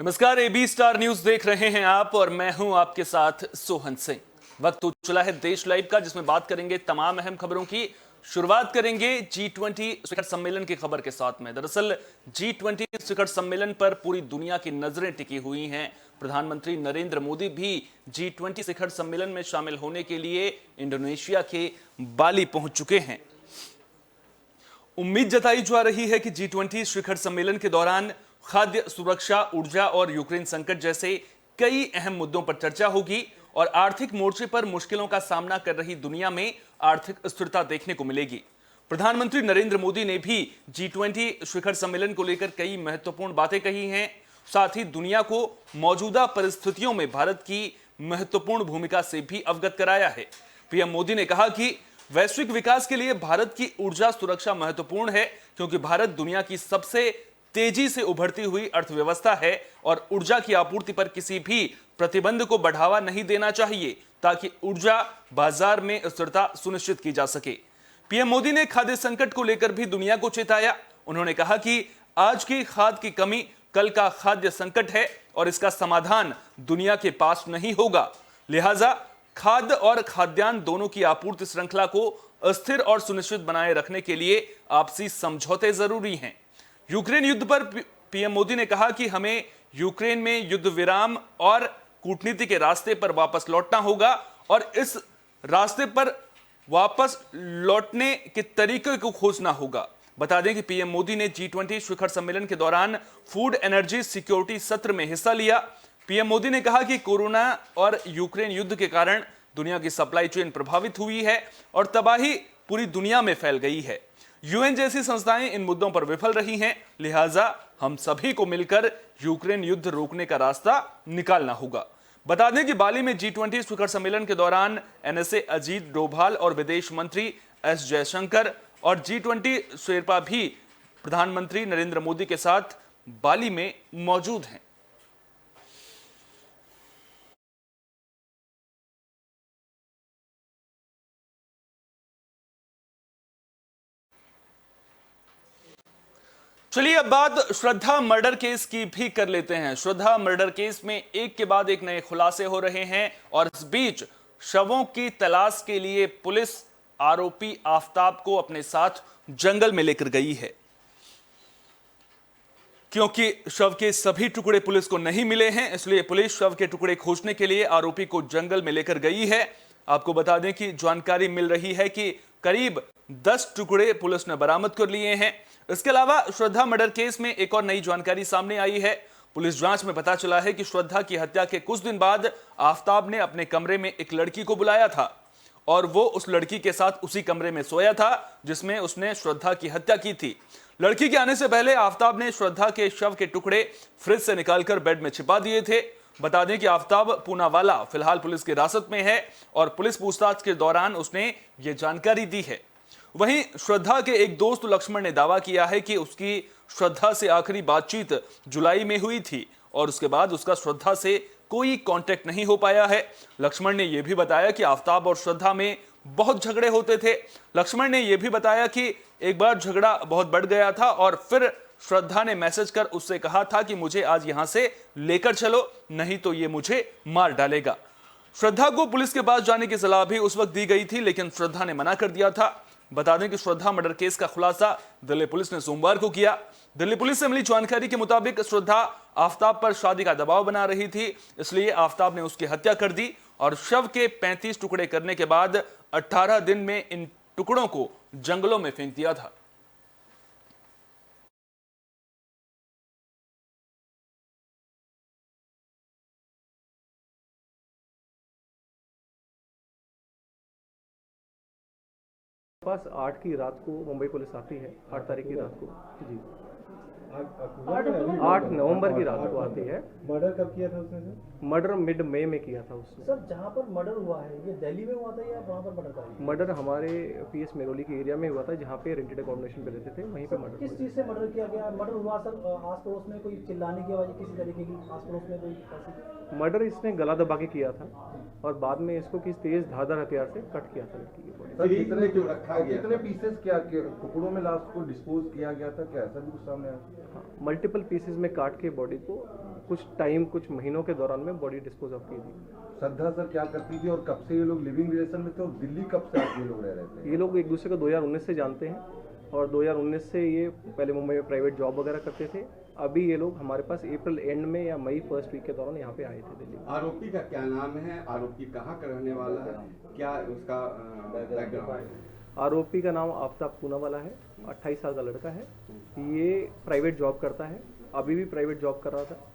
नमस्कार, AB star news देख रहे हैं आप और मैं हूं आपके साथ सोहन सिंह। वक्त हो चला है देश लाइव का, जिसमें बात करेंगे तमाम अहम खबरों की। शुरुआत करेंगे G20 शिखर सम्मेलन की खबर के साथ में। दरअसल G20 शिखर सम्मेलन पर पूरी दुनिया की नजरें टिकी हुई हैं। प्रधानमंत्री नरेंद्र मोदी भी G20 शिखर सम्मेलन में शामिल होने के लिए इंडोनेशिया के बाली पहुंच चुके हैं। उम्मीद जताई जा रही है कि G20 शिखर सम्मेलन के दौरान खाद्य सुरक्षा, ऊर्जा और यूक्रेन संकट जैसे कई अहम मुद्दों पर चर्चा होगी और आर्थिक मोर्चे पर मुश्किलों का सामना कर रही दुनिया में आर्थिक स्थिरता देखने को मिलेगी। प्रधानमंत्री नरेंद्र मोदी ने भी G20 शिखर सम्मेलन को लेकर कई महत्वपूर्ण बातें कही हैं। साथ ही दुनिया को मौजूदा परिस्थितियों में भारत की महत्वपूर्ण भूमिका से भी अवगत कराया है। पीएम मोदी ने कहा कि वैश्विक विकास के लिए भारत की ऊर्जा सुरक्षा महत्वपूर्ण है, क्योंकि भारत दुनिया की सबसे तेजी से उभरती हुई अर्थव्यवस्था है और ऊर्जा की आपूर्ति पर किसी भी प्रतिबंध को बढ़ावा नहीं देना चाहिए, ताकि ऊर्जा बाजार में स्थिरता सुनिश्चित की जा सके। पीएम मोदी ने खाद्य संकट को लेकर भी दुनिया को चेताया। उन्होंने कहा कि आज की खाद्य की कमी कल का खाद्य संकट है और इसका समाधान दुनिया के पास नहीं होगा। लिहाजा खाद्य और खाद्यान्न दोनों की आपूर्ति श्रृंखला को अस्थिर और सुनिश्चित बनाए रखने के लिए आपसी समझौते जरूरी हैं। यूक्रेन युद्ध पर पीएम मोदी ने कहा कि हमें यूक्रेन में युद्ध विराम और कूटनीति के रास्ते पर वापस लौटना होगा और इस रास्ते पर वापस लौटने के तरीके को खोजना होगा। बता दें कि पीएम मोदी ने G20 शिखर सम्मेलन के दौरान फूड एनर्जी सिक्योरिटी सत्र में हिस्सा लिया। पीएम मोदी ने कहा कि कोरोना और यूक्रेन युद्ध के कारण दुनिया की सप्लाई चेन प्रभावित हुई है और तबाही पूरी दुनिया में फैल गई है। यूएन जैसी संस्थाएं इन मुद्दों पर विफल रही हैं, लिहाजा हम सभी को मिलकर यूक्रेन युद्ध रोकने का रास्ता निकालना होगा। बता दें कि बाली में G20 शिखर सम्मेलन के दौरान NSA अजीत डोभाल और विदेश मंत्री S जयशंकर और G20 शेरपा भी प्रधानमंत्री नरेंद्र मोदी के साथ बाली में मौजूद हैं। चलिए अब बात श्रद्धा मर्डर केस की भी कर लेते हैं। श्रद्धा मर्डर केस में एक के बाद एक नए खुलासे हो रहे हैं और इस बीच शवों की तलाश के लिए पुलिस आरोपी आफताब को अपने साथ जंगल में लेकर गई है। क्योंकि शव के सभी टुकड़े पुलिस को नहीं मिले हैं, इसलिए पुलिस शव के टुकड़े खोजने के लिए आरोपी को जंगल में लेकर गई है। आपको बता दें कि जानकारी मिल रही है कि करीब 10 टुकड़े पुलिस ने बरामद कर लिए हैं। इसके अलावा श्रद्धा मर्डर केस में एक और नई जानकारी सामने आई है। पुलिस जांच में पता चला है कि श्रद्धा की हत्या के कुछ दिन बाद आफताब ने अपने कमरे में एक लड़की को बुलाया था और वो उस लड़की के साथ उसी कमरे में सोया था जिसमें उसने श्रद्धा की हत्या की थी। लड़की के आने से पहले आफताब ने श्रद्धा के शव के टुकड़े फ्रिज से निकालकर बेड में छिपा दिए थे। बता दें कि आफताब पूनावाला फिलहाल पुलिस की हिरासत में है और पुलिस पूछताछ के दौरान उसने ये जानकारी दी है। वहीं श्रद्धा के एक दोस्त लक्ष्मण ने दावा किया है कि उसकी श्रद्धा से आखिरी बातचीत जुलाई में हुई थी और उसके बाद उसका श्रद्धा से कोई कांटेक्ट नहीं हो पाया है। लक्ष्मण ने यह भी बताया कि आफताब और श्रद्धा में बहुत झगड़े होते थे। लक्ष्मण ने यह भी बताया कि एक बार झगड़ा बहुत बढ़ गया था और फिर श्रद्धा ने मैसेज कर उससे कहा था कि मुझे आज यहां से लेकर चलो, नहीं तो ये मुझे मार डालेगा। श्रद्धा को पुलिस के पास जाने की सलाह भी उस वक्त दी गई थी, लेकिन श्रद्धा ने मना कर दिया था। बता दें कि श्रद्धा मर्डर केस का खुलासा दिल्ली पुलिस ने सोमवार को किया। दिल्ली पुलिस से मिली जानकारी के मुताबिक श्रद्धा आफताब पर शादी का दबाव बना रही थी, इसलिए आफताब ने उसकी हत्या कर दी और शव के 35 टुकड़े करने के बाद 18 दिन में इन टुकड़ों को जंगलों में फेंक दिया था। पास 8 की रात को मुंबई पुलिस आती है। 8 तारीख की रात को जी 8 नवंबर की रात को आती है। मर्डर कब किया था उसने सर? मर्डर मिड मई में किया था उसने। सर जहाँ पर मर्डर हुआ है ये दिल्ली में हुआ था या वहाँ पर मर्डर था? मर्डर हमारे पीएस मेरोली के एरिया में हुआ था, जहाँ पे रेंटेड अकोमोडेशन पे रहते थे, वहीं पे मर्डर। किस चीज़ से मर्डर किया गया? मर्डर हुआ सर आस पड़ोस में कोई चिल्लाने की आवाज़ किसी तरीके की आस पड़ोस में कोई ऐसी? मर्डर इसने गला दबा के किया था और बाद में इसको किस तेज धारदार हथियार से कट किया था लड़की की बॉडी। सर कितने क्यों रखा गया? कितने पीसेस क्या टुकड़ों में लाश को डिस्पोज किया गया था? क्या ऐसा भी कुछ सामने आया? हाँ, मल्टीपल पीसेस में काट के बॉडी को कुछ महीनों के दौरान में बॉडी डिस्पोज ऑफ की थी। श्रद्धा सर क्या करती थी और कब से ये लोग लिविंग रिलेशन में थे और दिल्ली कब से आके ये लोग रह रहे थे? ये लोग एक दूसरे को 2019 से जानते हैं और 2019 से ये पहले मुंबई में प्राइवेट जॉब वगैरह करते थे। अभी ये लोग हमारे पास अप्रैल एंड में या मई फर्स्ट वीक के दौरान यहाँ पे आए थे दिल्ली में। आरोपी का क्या नाम है? आरोपी कहाँ का रहने वाला है? क्या उसका बैकग्राउंड है? आरोपी का नाम आफ्ताब पूनावाला है, 28 साल का लड़का है। ये प्राइवेट जॉब करता है, अभी भी प्राइवेट जॉब कर रहा था।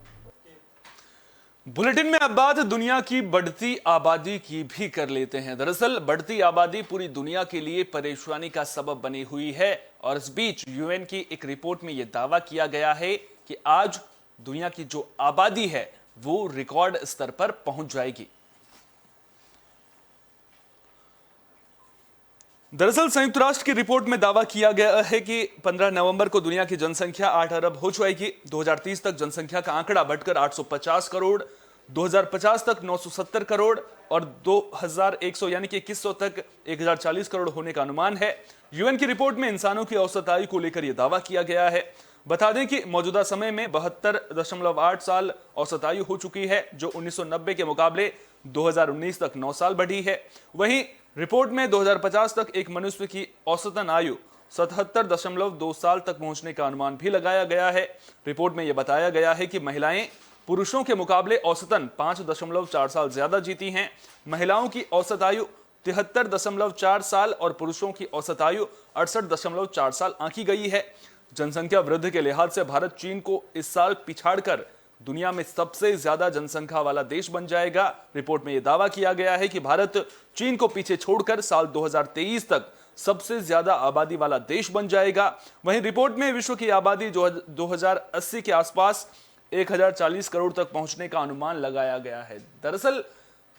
बुलेटिन में अब बात दुनिया की बढ़ती आबादी की भी कर लेते हैं। दरअसल बढ़ती आबादी पूरी दुनिया के लिए परेशानी का सबब बनी हुई है और इस बीच यूएन की एक रिपोर्ट में यह दावा किया गया है कि आज दुनिया की जो आबादी है वो रिकॉर्ड स्तर पर पहुंच जाएगी। दरअसल संयुक्त राष्ट्र की रिपोर्ट में दावा किया गया है कि 15 नवंबर को दुनिया की जनसंख्या 8 अरब हो जाएगी। 2030 तक जनसंख्या का आंकड़ा बढ़कर 850 करोड़, 2050 तक 970 करोड़ और 2100 यानी कि 2100 तक 1040 करोड़ होने का अनुमान है। यूएन की रिपोर्ट में इंसानों की औसत आयु को लेकर यह दावा किया गया है। बता दें कि मौजूदा समय में 72.8 साल औसत आयु हो चुकी है, जो 1990 के मुकाबले 2019 तक 9 साल बढ़ी है। वहीं रिपोर्ट में 2050 तक एक मनुष्य की औसतन आयु 77.2 साल तक पहुंचने का अनुमान भी लगाया गया है। रिपोर्ट में यह बताया गया है कि महिलाएं पुरुषों के मुकाबले औसतन 5.4 साल ज्यादा जीती हैं। महिलाओं की औसत आयु 73.4 साल और पुरुषों की औसत आयु 68.4 साल आंकी गई है। जनसंख्या वृद्धि के लिहाज से भारत चीन को इस साल पिछाड़कर दुनिया में सबसे ज्यादा जनसंख्या वाला देश बन जाएगा। रिपोर्ट में यह दावा किया गया है कि भारत चीन को पीछे छोड़कर साल 2023 तक सबसे ज्यादा आबादी वाला देश बन जाएगा। वहीं रिपोर्ट में विश्व की आबादी 2080 के आसपास 1040 करोड़ तक पहुंचने का अनुमान लगाया गया है। दरअसल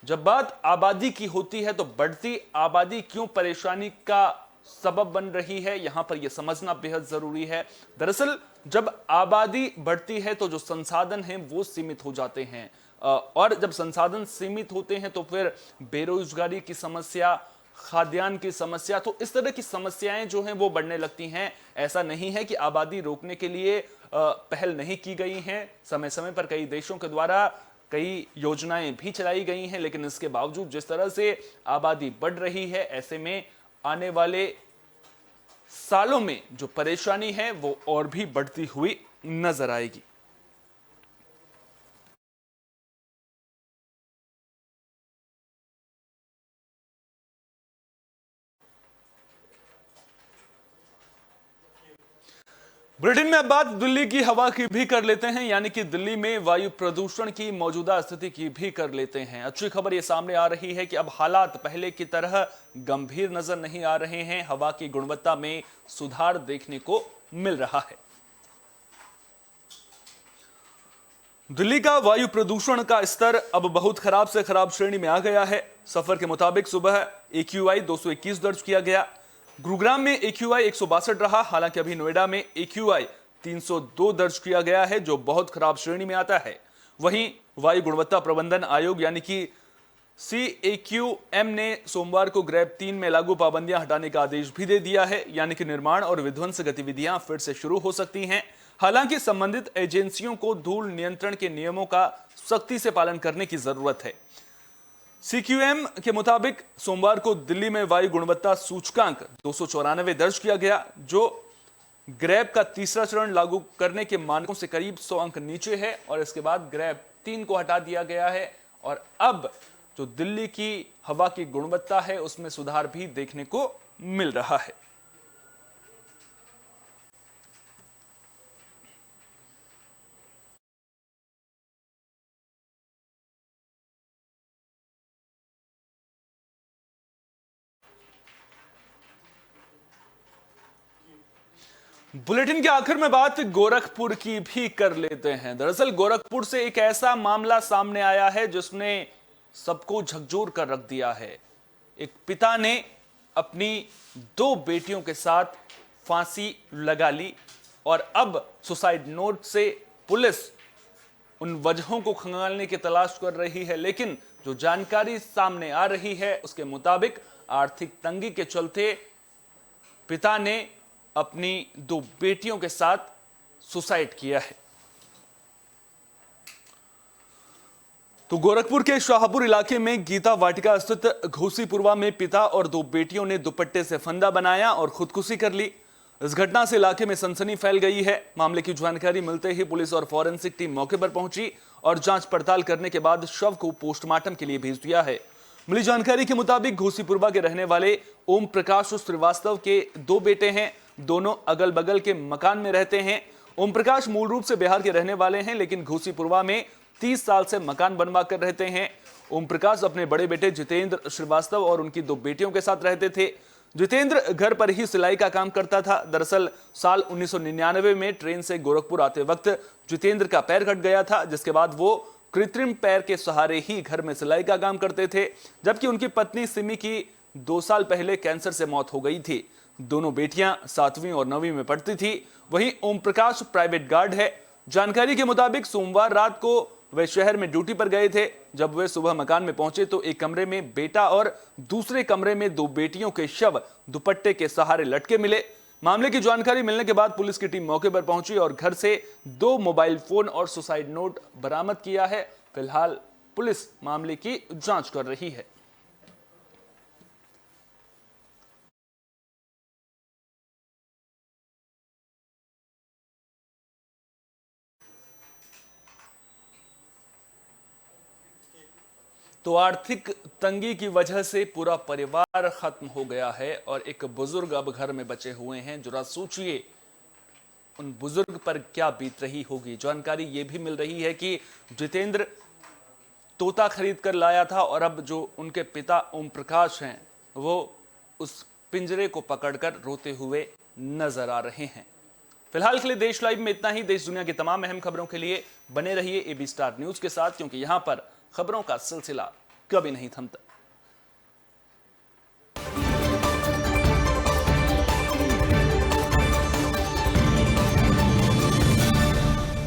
जब बात आबादी की होती है तो बढ़ती आबादी क्यों परेशानी का सबब बन रही है, यहां पर यह समझना बेहद जरूरी है। दरअसल जब आबादी बढ़ती है तो जो संसाधन हैं वो सीमित हो जाते हैं और जब संसाधन सीमित होते हैं तो फिर बेरोजगारी की समस्या, खाद्यान्न की समस्या, तो इस तरह की समस्याएं जो हैं वो बढ़ने लगती हैं। ऐसा नहीं है कि आबादी रोकने के लिए पहल नहीं की गई हैं। समय समय पर कई देशों के द्वारा कई योजनाएं भी चलाई गई हैं, लेकिन इसके बावजूद जिस तरह से आबादी बढ़ रही है, ऐसे में आने वाले सालों में जो परेशानी है वो और भी बढ़ती हुई नजर आएगी। ब्रिटेन में अब बात दिल्ली की हवा की भी कर लेते हैं, यानी कि दिल्ली में वायु प्रदूषण की मौजूदा स्थिति की भी कर लेते हैं। अच्छी खबर यह सामने आ रही है कि अब हालात पहले की तरह गंभीर नजर नहीं आ रहे हैं। हवा की गुणवत्ता में सुधार देखने को मिल रहा है। दिल्ली का वायु प्रदूषण का स्तर अब बहुत खराब से खराब श्रेणी में आ गया है। सफर के मुताबिक सुबह AQI 221 दर्ज किया गया। गुरुग्राम में AQI 162 रहा। हालांकि अभी नोएडा में AQI 302 दर्ज किया गया है, जो बहुत खराब श्रेणी में आता है। वहीं वायु गुणवत्ता प्रबंधन आयोग यानी कि CAQM ने सोमवार को ग्रेड 3 में लागू पाबंदियां हटाने का आदेश भी दे दिया है, यानी कि निर्माण और विध्वंस गतिविधियां फिर से शुरू हो सकती हैं। हालांकि संबंधित एजेंसियों को धूल नियंत्रण के नियमों का सख्ती से पालन करने की जरूरत है। CQM के मुताबिक सोमवार को दिल्ली में वायु गुणवत्ता सूचकांक 294 दर्ज किया गया, जो ग्रेब का तीसरा चरण लागू करने के मानकों से करीब 100 अंक नीचे है और इसके बाद ग्रेब 3 को हटा दिया गया है और अब जो दिल्ली की हवा की गुणवत्ता है उसमें सुधार भी देखने को मिल रहा है। बुलेटिन के आखिर में बात गोरखपुर की भी कर लेते हैं। दरअसल गोरखपुर से एक ऐसा मामला सामने आया है जिसने सबको झकझोर कर रख दिया है। एक पिता ने अपनी 2 बेटियों के साथ फांसी लगा ली और अब सुसाइड नोट से पुलिस उन वजहों को खंगालने की तलाश कर रही है, लेकिन जो जानकारी सामने आ रही है उसके मुताबिक आर्थिक तंगी के चलते पिता ने अपनी 2 बेटियों के साथ सुसाइड किया है। तो गोरखपुर के शाहपुर इलाके में गीता वाटिका स्थित घोसीपुरवा में पिता और दो बेटियों ने दुपट्टे से फंदा बनाया और खुदकुशी कर ली। इस घटना से इलाके में सनसनी फैल गई है। मामले की जानकारी मिलते ही पुलिस और फॉरेंसिक टीम मौके पर पहुंची और जांच पड़ताल करने के बाद शव को पोस्टमार्टम के लिए भेज दिया है। मिली जानकारी के मुताबिक घोसीपुरवा के रहने वाले ओम प्रकाश श्रीवास्तव के दो बेटे हैं। दोनों अगल बगल के मकान में रहते हैं। ओम प्रकाश मूल रूप से बिहार के रहने वाले हैं, लेकिन घोसीपुरवा में 30 साल से मकान बनवा कर रहते हैं। ओम प्रकाश अपने बड़े बेटे जितेंद्र श्रीवास्तव और उनकी दो बेटियों के साथ रहते थे। जितेंद्र घर पर ही सिलाई का काम करता था। दरअसल साल 1999 में ट्रेन से गोरखपुर आते वक्त जितेंद्र का पैर कट गया था, जिसके बाद वो कृत्रिम पैर के सहारे ही घर में सिलाई का काम करते थे, जबकि उनकी पत्नी सिमी की 2 साल पहले कैंसर से मौत हो गई थी। दोनों बेटियां 7वीं और 9वीं में पढ़ती थी। वहीं ओम प्रकाश प्राइवेट गार्ड है। जानकारी के मुताबिक सोमवार रात को वे शहर में ड्यूटी पर गए थे। जब वे सुबह मकान में पहुंचे तो एक कमरे में बेटा और दूसरे कमरे में दो बेटियों के शव दुपट्टे के सहारे लटके मिले। मामले की जानकारी मिलने के बाद पुलिस की टीम मौके पर पहुंची और घर से 2 मोबाइल फोन और सुसाइड नोट बरामद किया है। फिलहाल पुलिस मामले की जांच कर रही है। तो आर्थिक तंगी की वजह से पूरा परिवार खत्म हो गया है और एक बुजुर्ग अब घर में बचे हुए हैं। जरा सोचिए उन बुजुर्ग पर क्या बीत रही होगी। जानकारी यह भी मिल रही है कि जितेंद्र तोता खरीद कर लाया था और अब जो उनके पिता ओम प्रकाश हैं वो उस पिंजरे को पकड़कर रोते हुए नजर आ रहे हैं। फिलहाल के लिए देश लाइव में इतना ही। देश दुनिया की तमाम अहम खबरों के लिए बने रहिए AB स्टार न्यूज के साथ, क्योंकि यहां पर खबरों का सिलसिला कभी नहीं थमता।